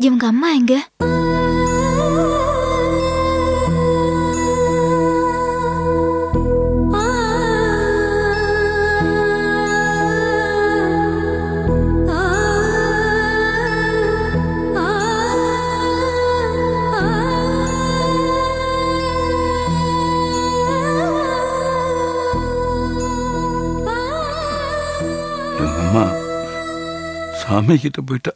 இவங்க அம்மா எங்க? எங்க அம்மா சாமி கிட்ட போயிட்டா.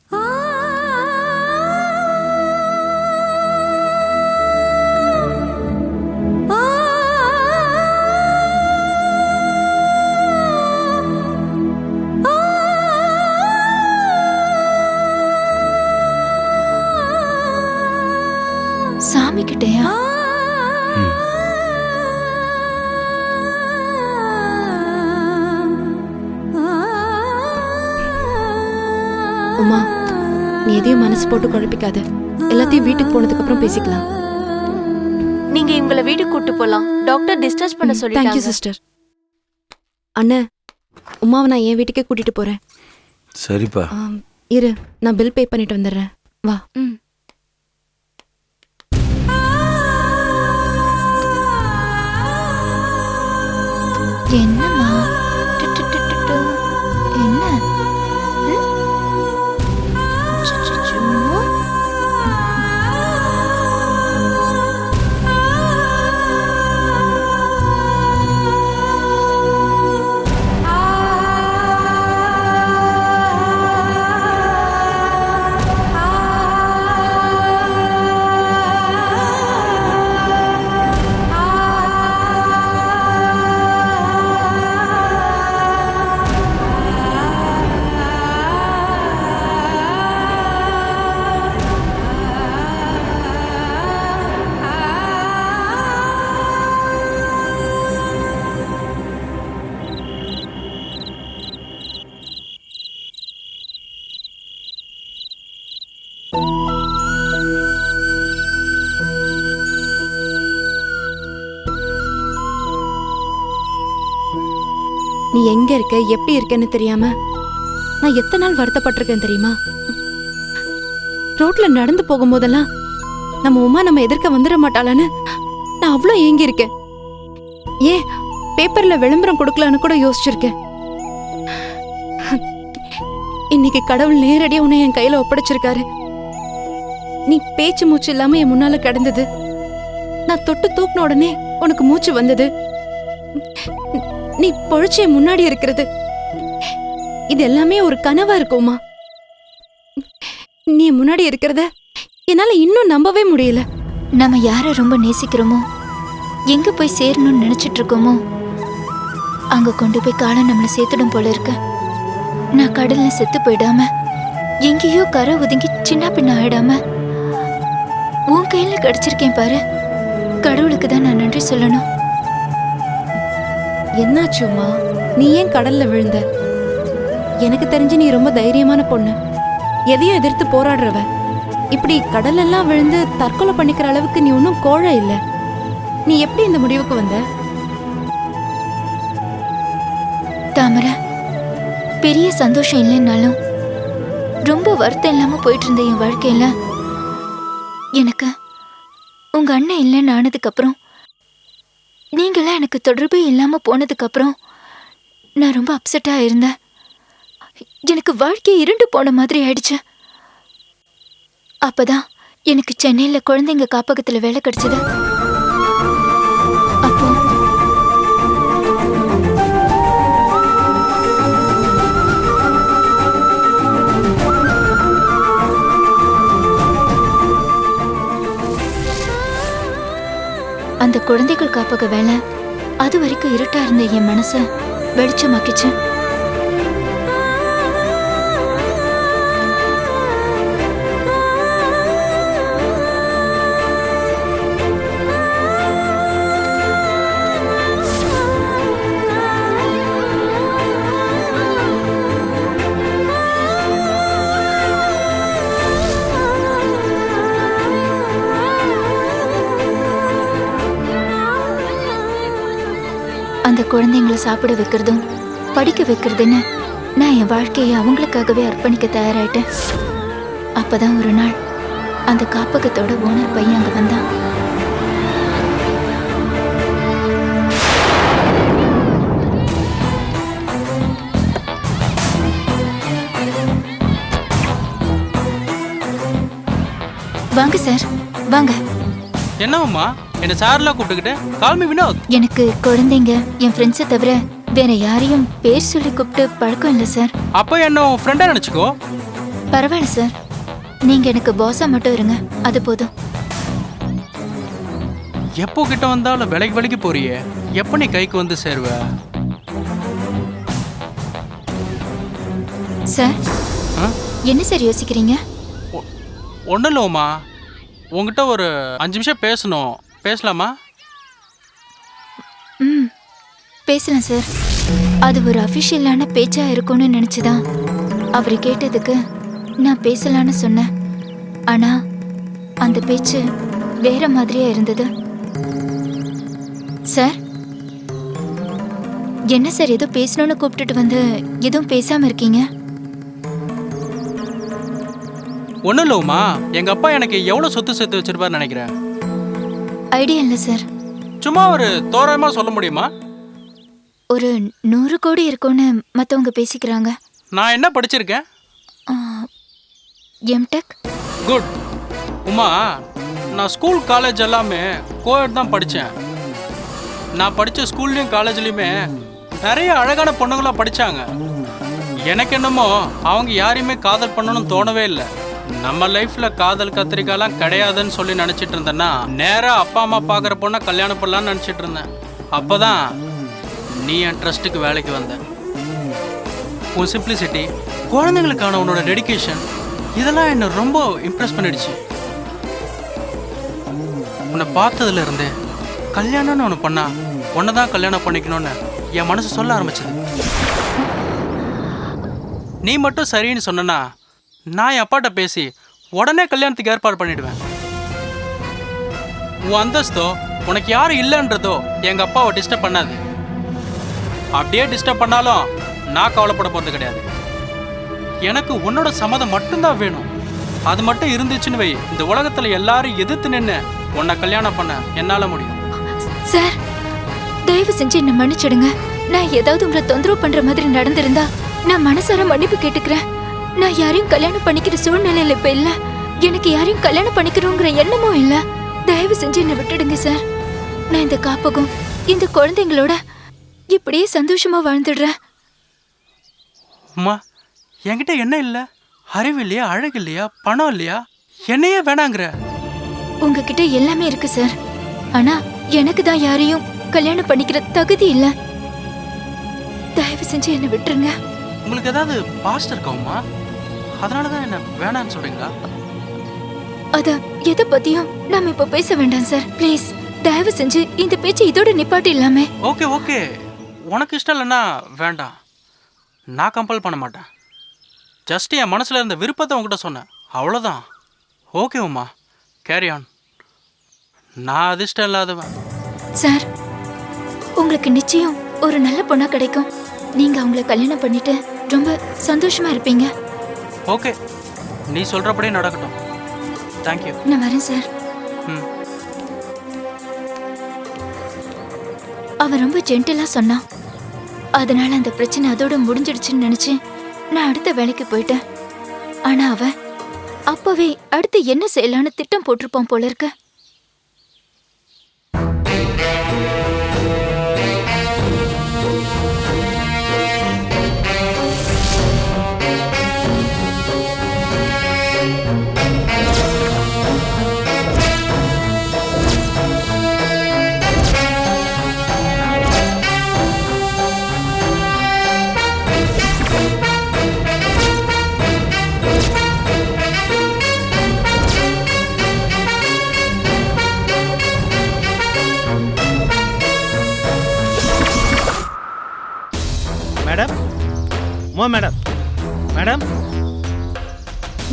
சாமி கிட்டயா? உமா, நீ எதையும் மனசு போட்டு குழப்பிக்காத. எல்லாத்தையும் வீட்டுக்கு போனதுக்கு அப்புறம் பேசிக்கலாம். நீங்க இவங்கள வீட்டுக்கு கூட்டு போலாம். டாக்டர் டிஸ்சார்ஜ் பண்ண சொல்லிட்டாங்க. Thank you sister. அண்ணே, உமாவை நான் என் வீட்டுக்கே கூட்டிட்டு போறேன். சரிப்பா. இரு, நான் பில் பே பண்ணிட்டு வந்துடுறேன். வா. என்னம்மா? என்ன? அச்சச்சோ. நீ எங்க இருக்க, எப்படி இருக்கேன்னு தெரியாம நான் எத்தனை நாள் வருத்தப்பட்டிருக்கேன் தெரியுமா? ரோட்ல நடந்து போகும்போதெல்லாம் நம்ம உமா நம்ம எதிர்க்க வந்துட மாட்டாளான்னு நான் அவ்வளோ ஏங்கி இருக்கேன். ஏன் பேப்பர்ல விளம்பரம் கொடுக்கலான்னு கூட யோசிச்சிருக்கேன். இன்னைக்கு கடவுள் நேரடியா உன்னை என் கையில ஒப்படைச்சிருக்காரு. நீ பேச்சு மூச்சு இல்லாம என் முன்னால கிடந்தது. நான் தொட்டு தூக்கின உடனே உனக்கு மூச்சு வந்தது. நீ பொழைச்ச முன்னாடி இருக்கிறது, இது எல்லாமே ஒரு கனவா இருக்குமா? நீ முன்னாடி இருக்கிறத என்னால இன்னும் நம்பவே முடியல. நம்ம யாரை ரொம்ப நேசிக்கிறோமோ, எங்க போய் சேரணும்னு நினைச்சிட்டு இருக்கோமோ, அங்க கொண்டு போய் காலம் நம்மளை சேர்த்துடும் போல இருக்கு. நான் கடல்ல செத்து போயிடாம, எங்கேயோ கரை ஒதுங்கி சின்ன பின்ன ஆயிடாம உன் கையில கிடைச்சிருக்கேன் பாரு. கடவுளுக்கு தான் நான் நன்றி சொல்லணும். என்னாச்சுமா? நீ ஏன் கடல்ல விழுந்த? எனக்கு தெரிஞ்சு நீ ரொம்ப தைரியமான பொண்ணு, எதையும் எதிர்த்து போராடுறவ. இப்படி கடலெல்லாம் விழுந்து தற்கொலை பண்ணிக்கிற அளவுக்கு நீ ஒன்னும் கோழை இல்ல. நீ எப்படி இந்த முடிவுக்கு வந்த? தாமரை, பெரிய சந்தோஷம் இல்லைன்னாலும் ரொம்ப வருத்தம் இல்லாம போயிட்டு இருந்த என் வாழ்க்கையில எனக்கு உங்க அண்ணன் இல்லைன்னு ஆனதுக்கு அப்புறம், நீங்களாம் எனக்கு தொடர்பே இல்லாம போனதுக்கு அப்புறம் நான் ரொம்ப அப்செட்டா இருந்தேன். எனக்கு வாழ்க்கை இருண்டு போன மாதிரி ஆயிடுச்சு. அப்பதான் எனக்கு சென்னையில குழந்தைங்க காப்பகத்துல வேலை கிடைச்சது. அப்போ அந்த குழந்தைகள் காப்பக வேலை அது வரைக்கும் இருட்டா இருந்த என் மனச வெளிச்சமாக்கிச்சு. அந்த குழந்தைங்களை சாப்பிட வைக்கிறதும் படிக்க வைக்கிறதுன்னு நான் என் வாழ்க்கையை அவங்களுக்காகவே அர்ப்பணிக்க தயாராயிட்டேன். அப்பதான் ஒரு நாள் அந்த காப்பகத்தோட ஓனர் பையன் அங்க வந்தான். வாங்க சார், வாங்க. என்னம்மா என்ன சார்லாம் கூப்பிட்டுக்கிட்டு கால் மீ வினோத். எனக்கு குழந்தைங்க, என் ஃப்ரெண்ட்ஸை தவிர வேற யாரையும் பேர் சொல்லி கூப்பிட்டு பழக்கம் இல்லை சார். அப்போ என்ன ஃப்ரெண்டா நினைச்சுக்கோ. பரவாயில்ல சார், நீங்க எனக்கு பாஸா மட்டும் இருங்க, அது போதும். எப்போ கிட்ட வந்தாலும் விலைக்கு போறியே, எப்போ நீ கைக்கு வந்து சேருவ? சார், என்ன சார் யோசிக்கிறீங்க? ஒன்றும் இல்லைம்மா, உங்ககிட்ட ஒரு 5 நிமிஷம் பேசணும். பேசலாமா? ம், பேசலாம் சார். அது ஒரு அஃபிஷியலான பேச்சா இருக்கும்னு நினைச்சுதான் அவர் கேட்டதுக்கு நான் பேசலான்னு சொன்னேன். ஆனா அந்த பேச்சு வேற மாதிரியா இருந்தது. சார், என்ன சார் ஏதோ பேசணும்னு கூப்பிட்டுட்டு வந்து எதுவும் பேசாம இருக்கீங்க? ஒன்றும் இல்லைம்மா, எங்கள் அப்பா எனக்கு எவ்வளோ சொத்து சேர்த்து வச்சிருப்பாருன்னு நினைக்கிறேன். ஐடியா இல்லை சார். சும்மா ஒரு தோராயமாக சொல்ல முடியுமா? ஒரு 100 கோடி இருக்கும்னு மற்றவங்க பேசிக்கிறாங்க. நான் என்ன படிச்சிருக்கேன்? எம்டெக். குட். உமா, நான் ஸ்கூல் காலேஜ் எல்லாமே கோஎட் தான் படித்தேன். நான் படித்த ஸ்கூல்லையும் காலேஜ்லேயுமே நிறைய அழகான பொண்ணுங்களாம் படித்தாங்க. எனக்கு என்னமோ அவங்க யாரையுமே காதல் பண்ணணும்னு தோணவே இல்லை. நம்ம லைஃப்பில் காதல் கத்திரிக்காலாம் கிடையாதுன்னு சொல்லி நினச்சிட்டு இருந்தேன்னா நேராக அப்பா அம்மா பார்க்குற பொண்ணை கல்யாணம் பண்ணலான்னு நினச்சிட்டு இருந்தேன். அப்போ தான் நீ என் ட்ரஸ்ட்டுக்கு வேலைக்கு வந்த. உன் சிம்பிளிசிட்டி, குழந்தைங்களுக்கான உன்னோட டெடிகேஷன், இதெல்லாம் என்னை ரொம்ப இம்ப்ரெஸ் பண்ணிடுச்சு. உன்னை பார்த்ததுல இருந்தே கல்யாணம்னு ஒன்று பண்ணா உன்னை தான் கல்யாணம் பண்ணிக்கணும்னு என் மனசு சொல்ல ஆரம்பிச்சது. நீ மட்டும் சரின்னு சொன்னா நான் என் அப்பாட்ட பேசி உடனே கல்யாணத்துக்கு ஏற்பாடு பண்ணிடுவேன். உன் அந்தஸ்தோ உனக்கு யாரும் இல்லைன்றதோ எங்கள் அப்பாவை டிஸ்டர்ப் பண்ணாது. அப்படியே டிஸ்டர்ப் பண்ணாலும் நான் கவலைப்பட போகிறது கிடையாது. எனக்கு உன்னோட சம்மதம் மட்டும்தான் வேணும். அது மட்டும் இருந்துச்சுன்னு வை, இந்த உலகத்தில் எல்லாரும் எதிர்த்து நின்று உன்னை கல்யாணம் பண்ண என்னால் முடியும். சார், தயவு செஞ்சு என்னை மன்னிச்சிடுங்க. நான் ஏதாவது உங்களை தொந்தரவு பண்ற மாதிரி நடந்திருந்தா நான் மனசார மன்னிப்பு கேட்டுக்கிறேன். நான் யாரையும் கல்யாணம் பண்ணிக்கிற சூழ்நிலையில இப்ப இல்ல. எனக்கு யாரையும் கல்யாணம் பண்ணிக்கிறோங்கிற எண்ணமும் இல்ல. தயவு செஞ்சு என்னை விட்டுடுங்க சார். நான் இந்த காப்பகம், இந்த குழந்தைங்களோட இப்படியே சந்தோஷமா வாழ்ந்துடுறேன். அம்மா, என்கிட்ட என்ன இல்லை? அறிவு இல்லையா, அழகு இல்லையா, பணம் இல்லையா? என்னையே வேணாங்கிற? உங்ககிட்ட எல்லாமே இருக்கு சார். ஆனா எனக்கு தான் யாரையும் கல்யாணம் பண்ணிக்கிற தகுதி இல்ல. தயவு செஞ்சு என்னை விட்டுருங்க. உங்களுக்கு ஏதாவது பாஸ்ட் இருக்கோம்மா? அதனால தான் என்ன வேணான்னு சொல்றீங்களா? அத எதை பத்தியும் நாம இப்ப பேச வேண்டாம் சார். ப்ளீஸ், தயவு செஞ்சு இந்த பேச்சை இதோட நிப்பாட்டி இல்லாம. ஓகே ஓகே, உனக்கு இஷ்டம் இல்லைன்னா வேண்டாம். நான் கம்பல் பண்ண மாட்டேன். ஜஸ்ட் என் மனசில் இருந்த விருப்பத்தை உங்ககிட்ட சொன்னேன், அவ்வளோதான். Okay Uma, carry on. நான் அதிர்ஷ்டம் இல்லாதவன் சார். உங்களுக்கு நிச்சயம் ஒரு நல்ல பொண்ணா கிடைக்கும். நீங்க அவங்கள கல்யாணம் பண்ணிட்டு ரொம்ப சந்தோஷமா இருப்பீங்க. ஓகே, நீ சொல்றபடியே நடக்கட்டும். தேங்க்யூ. நான் வரேன் சார். அவ ரொம்ப ஜென்டிலா சொன்னான். அதனால அந்த பிரச்சனை அதோட முடிஞ்சிடுச்சுன்னு நினைச்சு நான் அடுத்த வேலைக்கு போயிட்டேன். ஆனா அவ அப்பவே அடுத்து என்ன செய்யலான்னு திட்டம் போட்டிருப்பான் போல இருக்க. மேடம், மேடம் மேடம்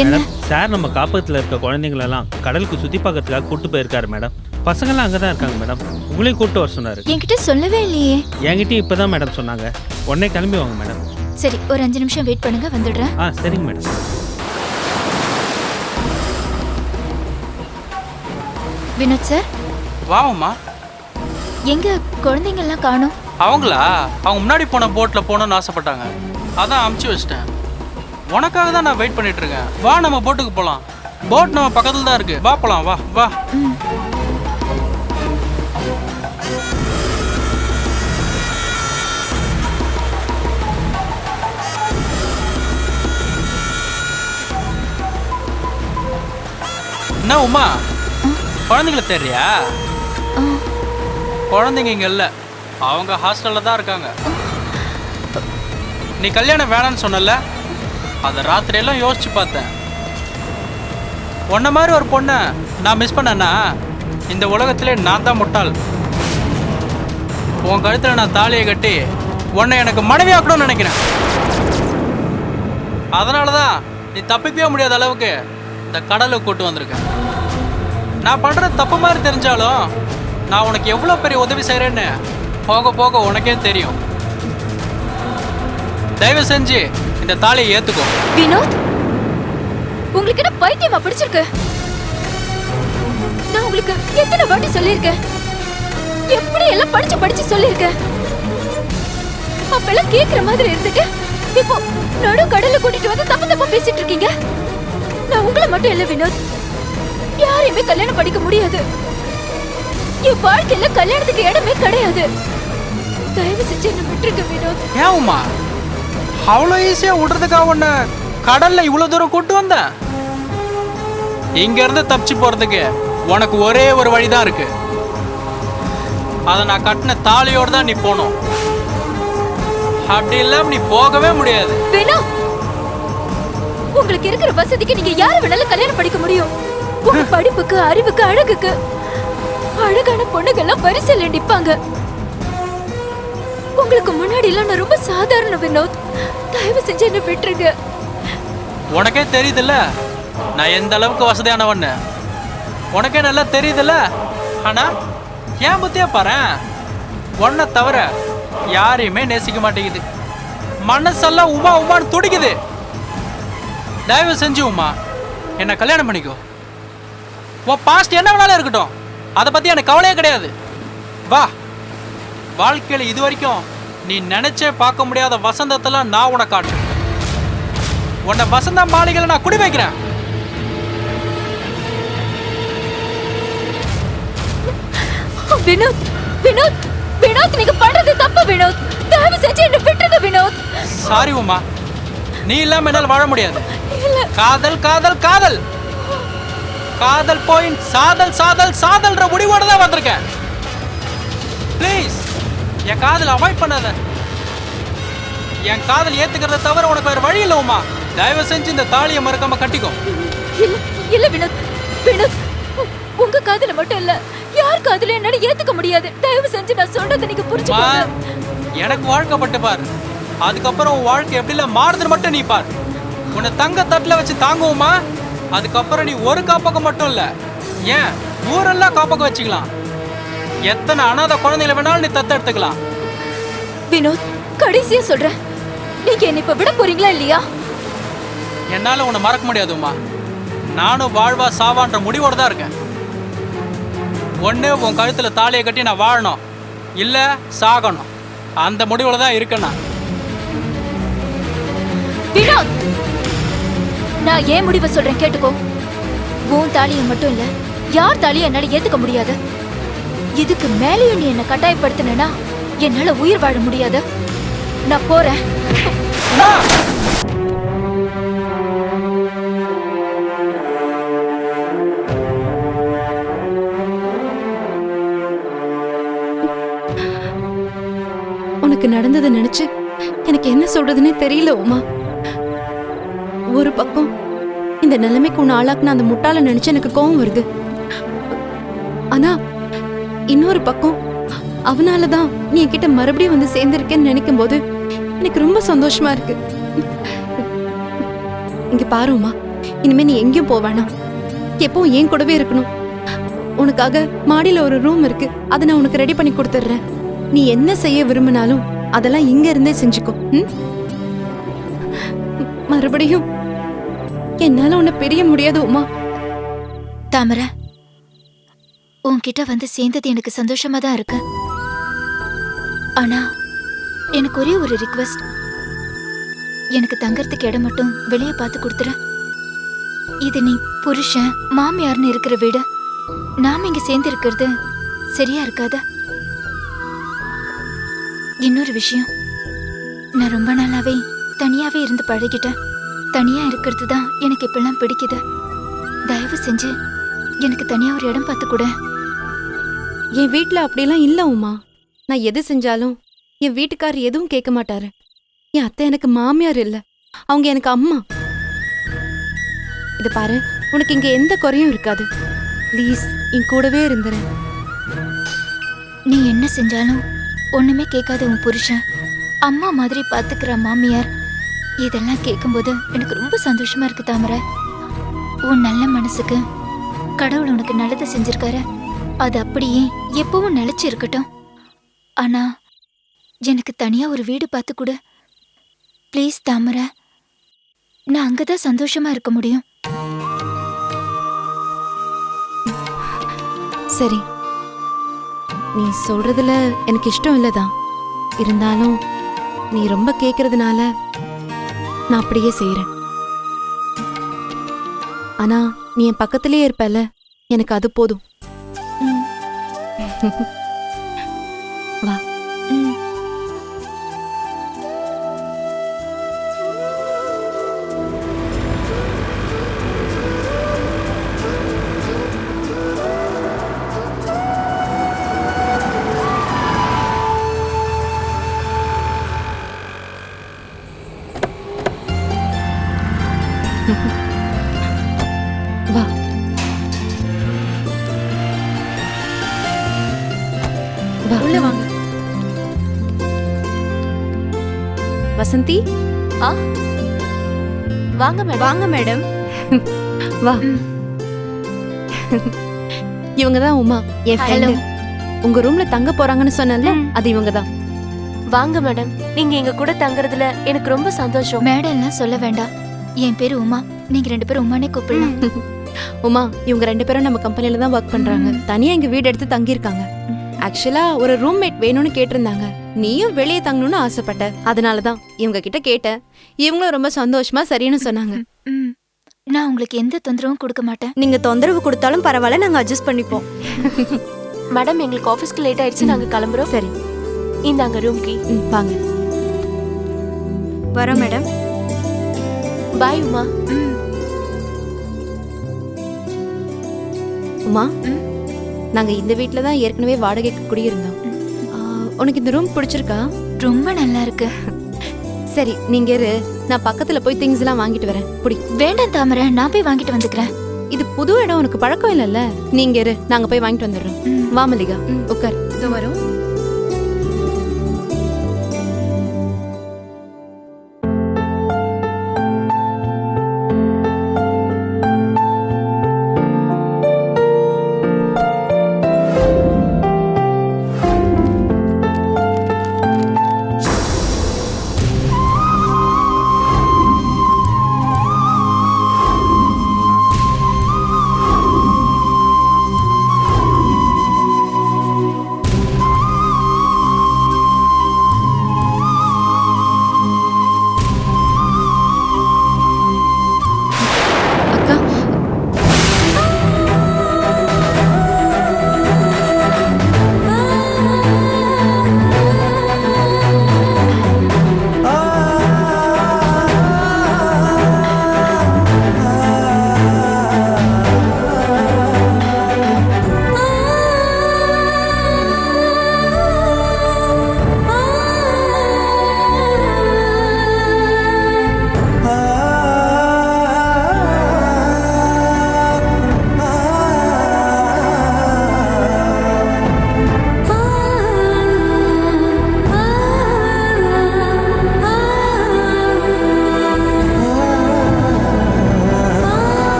என்ன மேடம், சார் நம்ம காப்பகத்தில் இருக்க குழந்தைங்களெல்லாம் கடலுக்கு சுற்றி பார்க்கறதுக்காக கூப்பிட்டு போயிருக்காரு மேடம். பசங்கள்லாம் அங்கே தான் இருக்காங்க மேடம். உங்களையும் கூப்பிட்டு வர சொன்னார். என்கிட்ட சொல்லவே இல்லையே. என்கிட்டயும் இப்போ தான் மேடம் சொன்னாங்க. உடனே கிளம்பி வாங்க மேடம். சரி, ஒரு 5 நிமிஷம் வெயிட் பண்ணுங்க, வந்துடுறேன். சரிங்க மேடம். வினோத் சார், வா உமா. எங்க குழந்தைங்கெல்லாம் காணோம்? அவங்களா? அவங்க முன்னாடி போன போட்டில் போகணும்னு ஆசைப்பட்டாங்க, அதான் அமுச்சு வச்சிட்டேன். உனக்காக தான் நான் வெயிட் பண்ணிட்டு இருக்கேன். வா நம்ம போட்டுக்கு போகலாம். போட் நம்ம பக்கத்தில் தான் இருக்கு. வா போகலாம். வா வா. என்ன உமா, குழந்தைங்கள தெரியா? குழந்தைங்க இங்க இல்ல, அவங்க ஹாஸ்டல்ல தான் இருக்காங்க. நீ கல்யாணம் வேணான்னு சொன்னல, அதை ராத்திரியெல்லாம் யோசிச்சு பார்த்தேன். உன்ன மாதிரி ஒரு பொண்ணை நான் மிஸ் பண்ணேன்னா இந்த உலகத்திலே நான் தான் முட்டாள். உன் கழுத்தில் நான் தாலியை கட்டி உன்னை எனக்கு மனைவியாக்கணும்னு நினைக்கிறேன். அதனால தான் நீ தப்பிக்கவே முடியாத அளவுக்கு இந்த கடலுக்கு கூட்டு வந்திருக்கேன். நான் பண்ணுறது தப்பு மாதிரி தெரிஞ்சாலும் நான் உனக்கு எவ்வளோ பெரிய உதவி செய்கிறேன்னு போக போக உனக்கே தெரியும். தயவு செஞ்சு இந்த தாலியை ஏற்றுக்கோ. வினோத், உங்களுக்கு என்ன பைத்தியமா பிடிச்சிருக்கு? நான் உங்களுக்கு எத்தனை வாட்டி சொல்லியிருக்கேன், எப்படி எல்லாம் படிச்சு படிச்சு சொல்லியிருக்கேன். அப்பெல்லாம் கேட்கிற மாதிரி இருந்துட்டு இப்போ நடு கடல்ல கூட்டிட்டு வந்து தப்பு தப்பா பேசிட்டு இருக்கீங்க. நான் உங்களை மட்டும் இல்ல வினோத், யாரையுமே கல்யாணம் படிக்க முடியாது. என் வாழ்க்கையில கல்யாணத்துக்கு இடமே கிடையாது. தயவு செஞ்சு என்ன விட்டுருங்க வினோத். ஏன் உமா அவ்வளோ ஈஸியாக விடுறதுக்காக உன்னை கடல்ல இவ்வளோ தூரம் கூட்டு வந்தேன்? இங்க இருந்து தப்பிச்சு போறதுக்கு உனக்கு ஒரே ஒரு வழிதான் இருக்கு. அதை நான் கட்டின தாலியோட தான் நீ போகணும். அப்படி இல்லாம நீ போகவே முடியாது. வினோத், உங்களுக்கு இருக்கிற வசதிக்கு நீங்க யாரை வேணாலும் கல்யாணம் படிக்க முடியும். உங்க படிப்புக்கு, அறிவுக்கு, அழகுக்கு அழகான பொண்ணுகள்லாம் பரிசல்ல நிப்பாங்க. உங்களுக்கு முன்னாடி எல்லாம் நான் ரொம்ப சாதாரண வினோத். தயவு செஞ்சு என்ன விட்டுருங்க. உனக்கே தெரியுதுல்ல நான் எந்த அளவுக்கு வசதியானவன்னு. உனக்கே நல்லா தெரியுதுல்ல. ஆனா ஏன் புத்தியா பாரு, உன்னை தவிர யாரையுமே நேசிக்க மாட்டேங்குது. மனசெல்லாம் உமா உமான்னு துடிக்குது. தயவு செஞ்சு உமா என்னை கல்யாணம் பண்ணிக்கோ. உன் பாஸ்ட் என்ன வேணாலும் இருக்கட்டும், அதை பத்தி எனக்கு கவலையே கிடையாது. வா, வாழ்க்கையில இது வரைக்கும் நீ நினைச்சே பார்க்க முடியாத வசந்தத்தெல்லாம் நான் உனக்கு காட்டுறேன். உன்னை வசந்த மாளிகையில நான் குடி வைக்கிறேன். வினோத், வினோத், வினோத், நீங்க பண்றது தப்பு வினோத். தயவு செஞ்சு என்ன விட்டுருங்க வினோத். சாரி உமா, நீ இல்லாம என்னால் வாழ முடியாது. காதல் காதல் காதல் காதல் பாயிண்ட் சாதல் சாதல் சாதல்ன்ற முடிவோட தான் வந்திருக்கேன். ப்ளீஸ் என் காதல் அவாய்ட் பண்ணாத. என் காதல் ஏத்துக்கிறத தவிர உனக்கு வேற வழி இல்லை உமா. தயவு செஞ்சு இந்த தாலியை மறக்காம கட்டிக்கோ. இல்ல இல்ல வினோத், வினோத், உங்க காதல மட்டும் இல்ல யார் காதல என்னால ஏத்துக்க முடியாது. தயவு செஞ்சு நான் சொல்றதை நீங்க புரிஞ்சுக்கோங்க. எனக்கு வாழ்க்கப்பட்டு பார், அதுக்கப்புறம் உன் வாழ்க்கை எப்படில மாறுதுன்னு மட்டும் நீ பார். உன்னை தங்க தட்டுல வச்சு தாங்குவோமா, அதுக்கப்புறம் நீ ஒரு காப்பகம் மட்டும் இல்ல, ஏன் ஊரெல்லாம் காப்பகம் வச்சுக்கலாம். எத்தனை அனாதை குழந்தைகளை வேணாலும் நீ தத்து எடுத்துக்கலாம். வினோத், கடைசியா சொல்றேன், நீங்க என்ன இப்ப விட போறீங்களா இல்லையா? என்னால உன்னை மறக்க முடியாதுமா. நானும் வாழ்வா சாவான்ற முடிவோட தான் இருக்கேன். ஒண்ணு உன் கழுத்துல தாலியை கட்டி நான் வாழணும், இல்ல சாகணும். அந்த முடிவுல தான் இருக்கேன் நான். வினோத், நான் ஏன் முடிவை சொல்றேன் கேட்டுக்கோ. உன் தாலியை மட்டும் இல்ல யார் தாலியை என்னால ஏத்துக்க முடியாது. இதுக்கு மேலேயும் நீ என்ன கட்டாயப்படுத்தினா என்னால உயிர் வாழ முடியாது. நான் போறேன். உனக்கு நடந்ததை நினைச்சு எனக்கு என்ன சொல்றதுன்னே தெரியல உமா. ஒரு பக்கம் இந்த நிலைமைக்கு உன்னை ஆளாக்குன அந்த முட்டாள நினைச்சு எனக்கு கோவம் வருது. ஆனா இன்னொரு பக்கம் அவனாலதான் நீ என்கிட்ட மறுபடியும் வந்து சேர்ந்திருக்கேன்னு நினைக்கும் போது எனக்கு ரொம்ப சந்தோஷமா இருக்கு. இங்க பாரு உமா, இனிமே நீ எங்கேயும் போவேணாம், எப்பவும் என் கூடவே இருக்கணும். உனக்காக மாடியில ஒரு ரூம் இருக்கு, அதை நான் உனக்கு ரெடி பண்ணி கொடுத்துட்றேன். நீ என்ன செய்ய விரும்பினாலும் அதெல்லாம் இங்க இருந்தே செஞ்சுக்கோ. மறுபடியும் என்னால உன்னை பிரிய முடியாது உமா. தாமரை, உன்கிட்ட வந்து சேர்ந்தது எனக்கு சந்தோஷமா தான் இருக்கு. ஆனா எனக்கு ஒரே ஒரு ரிக்வெஸ்ட். எனக்கு தங்கறதுக்கு இடம் மட்டும் வெளியே பார்த்து கொடுத்துற. இது நீ புருஷன் மாமியார்னு இருக்கிற வீடு. நாம இங்க சேர்ந்து இருக்கிறது சரியா இருக்காதா? இன்னொரு விஷயம், நான் ரொம்ப நாளாவே தனியாவே இருந்து பழகிட்டேன். தனியா இருக்கிறது தான் எனக்கு இப்பெல்லாம் பிடிக்குது. தயவு செஞ்சு எனக்கு தனியா ஒரு இடம் பார்த்து கூட. என் வீட்ல அப்படிலாம் இல்ல உமா. நான் எது செஞ்சாலும் என் வீட்டுக்காரர் எதுவும் கேட்க மாட்டாரு. என் அத்தை எனக்கு மாமியார் இல்ல, அவங்க எனக்கு அம்மா. இது பாரு, உனக்கு இங்க எந்த குறையும் இருக்காது. ப்ளீஸ் என் கூடவே இருந்துரு. நீ என்ன செஞ்சாலும் ஒண்ணுமே கேட்காத உன் புருஷன், அம்மா மாதிரி பாத்துக்கிற மாமியார், இதெல்லாம் கேட்கும்போது எனக்கு ரொம்ப சந்தோஷமா இருக்கு தாமரை. உன் நல்ல மனசுக்கு கடவுள் உனக்கு நல்லதை செஞ்சிருக்காரு. அது அப்படியே எப்பவும் நிலைச்சு இருக்கட்டும். ஆனா எனக்கு தனியா ஒரு வீடு பார்த்து கொடு ப்ளீஸ் தாமரை. நான் அங்கதான் சந்தோஷமா இருக்க முடியும். சரி, நீ சொல்றதுல எனக்கு இஷ்டம் இல்லதான். இருந்தாலும் நீ ரொம்ப கேக்குறதுனால நான் அப்படியே செய்யறேன். ஆனா நீ என் பக்கத்திலேயே இருப்பல, எனக்கு அது போதும். வா. வா. வா உள்ள வாங்க. வசந்தி, வாங்க மேடம். வாங்க மேடம். வா. இவங்க தான் உமா, என் Hello. ஃப்ரெண்ட். உங்க ரூம்ல தங்க போறாங்கன்னு சொன்னல, அது இவங்க தான். வாங்க மேடம். நீங்க எங்க கூட தங்குறதுல எனக்கு ரொம்ப சந்தோஷம். மேடம்லாம் சொல்ல வேண்டாம். என் பேரு உமா. நீங்க 2 பேரும் உமானே கூப்பிடலாம். உமா, இவங்க 2 பேரும் நம்ம கம்பெனில தான் ஒர்க் பண்றாங்க. தனியா இங்க வீடு எடுத்து தங்கி இருக்காங்க. ஆக்சுவலா ஒரு ரூம்மேட் வேணும்னு கேட்டிருந்தாங்க. நீயும் வெளியே தங்கணும்னு ஆசைப்பட்ட, அதனாலதான் இவங்க கிட்ட கேட்டேன். இவங்களும் ரொம்ப சந்தோஷமா சரின்னு சொன்னாங்க. ம். நான் உங்களுக்கு எந்த தொந்தரவும் கொடுக்க மாட்டேன். நீங்க தொந்தரவு கொடுத்தாலும் பரவாயில்ல, நாங்க அட்ஜஸ்ட் பண்ணிப்போம். மேடம், எங்களுக்கு ஆபீஸ்க்கு லேட் ஆயிடுச்சு, நாங்க கிளம்புறோம். சரி, இந்தாங்க ரூம் கீ. வாங்க. வரோம் மேடம். பாய் உமா. உமா, நாங்க இந்த வீட்ல தான் ஏற்கனவே வாடகைக்கு குடியிருந்தோம். உனக்கு இந்த ரூம் பிடிச்சிருக்கா? ரொம்ப நல்லா இருக்கு. சரி, நீங்க இரு, நான் பக்கத்துல போய் திங்ஸ் எல்லாம் வாங்கிட்டு வரேன். புடி. வேண்டாம் தாமரை, நான் போய் வாங்கிட்டு வந்துக்கிறேன். இது புது இடம், உனக்கு பழக்கம் இல்லைல்ல. நீங்க இரு, நாங்க போய் வாங்கிட்டு வந்துடுறோம். வா மல்லிகா, உட்கார். இதோ வரோம். அக்கா,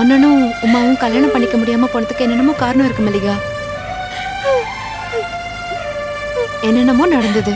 அண்ணனும் உமாவும் கல்யாணம் பண்ணிக்க முடியாம போனதுக்கு என்னென்னமோ காரணம் இருக்கு மல்லிகா. என்னென்னமோ நடந்தது